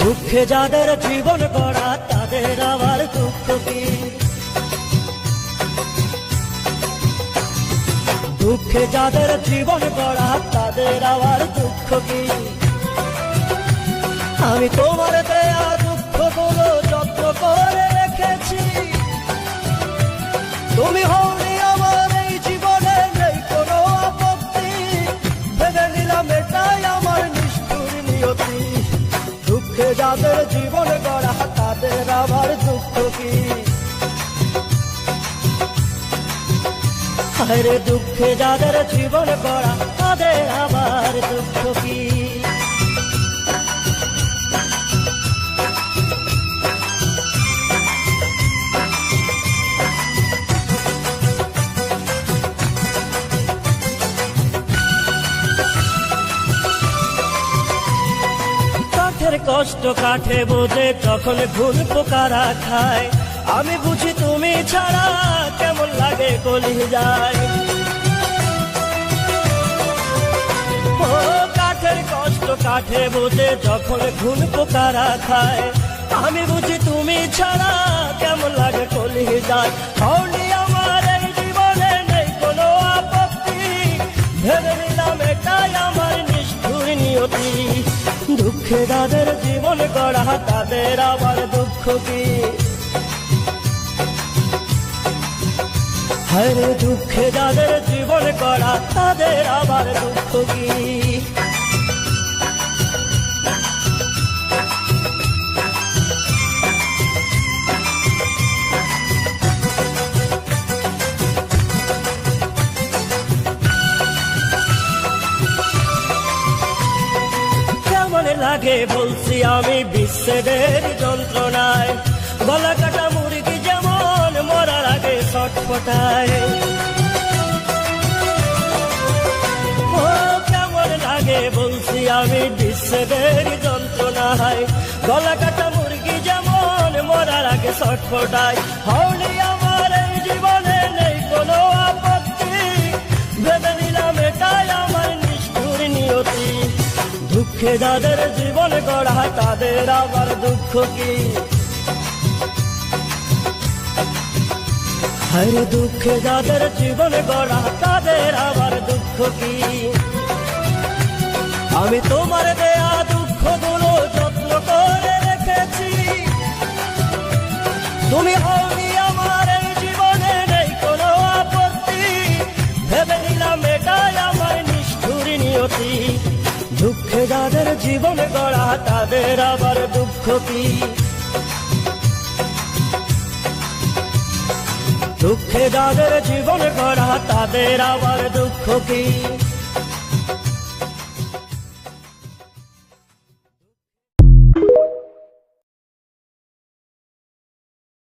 দুঃখে যাদের জীবন গড়া তাদের আবার দুঃখ কি? দুঃখে যাদের জীবন গড়া তাদের আবার দুঃখ কি? আমি তোমার দেয়া দুঃখগুলো যত্ন করে রেখেছি। তুমি হওনি আমার এই জীবনে, নেই কোনো আপত্তি। ভেবে নিলাম এটাই আমার নিষ্ঠুর নিয়তি। দুঃখে যাদের জীবন গড়া তাদের আবার দুঃখ কি? আরে দুঃখে যাদের জীবন গড়া তাদের আবার দুঃখ কি? কাঠের কষ্ট কাঠে বোঝে তখন ঘুন পোকারা খায়। আমি বুঝি তুমি ছাড়া কেমন লাগে কলিজায়। ও কাঠের কষ্ট কাঠে বোঝে যখন ঘুন পোকারা খায়। আমি বুঝি তুমি ছাড়া কেমন লাগে কলিজায়। হওনি আমার এই জীবনে, নেই কোনো আপত্তি। ভেবে নিলাম এটাই আমার নিষ্ঠুর নিয়তি। দুঃখে যাদের জীবন গড়া তাদের আবার দুঃখ কি? হরে দুঃখে যাদের জীবন গড়া তাদের আবার দুঃখ কি? কেমন লাগে বলছি আমি বিচ্ছেদের যন্ত্রণায়। গলা কাটা মুরগি যেমন মরার আগে ছটফটায়। ও কেমন লাগে বলছি আমি বিচ্ছেদের যন্ত্রণায়। গলা কাটা মুরগি যেমন মরার আগে ছটফটায়। হওনি আমার এই জীবনে, নেই কোনো আপত্তি। ভেবে নিলাম এটাই আমার নিষ্ঠুর নিয়তি। দুঃখে যাদের জীবন গড়া তাদের আবার দুঃখ কি? হরে দুঃখে যাদের জীবন গড়া তাদের আবার দুঃখ কি? আমি তোমার দেয়া দুঃখগুলো যত্ন করে রেখেছি। তুমি হওনি আমার এই জীবনে, নেই কোনো আপত্তি। ভেবে নিলাম এটাই আমার নিষ্ঠুর নিয়তি। দুঃখে যাদের জীবন গড়া তাদের আবার দুঃখ কি? দুঃখে যাদের জীবন গড়া তাদের আবার দুঃখ কি?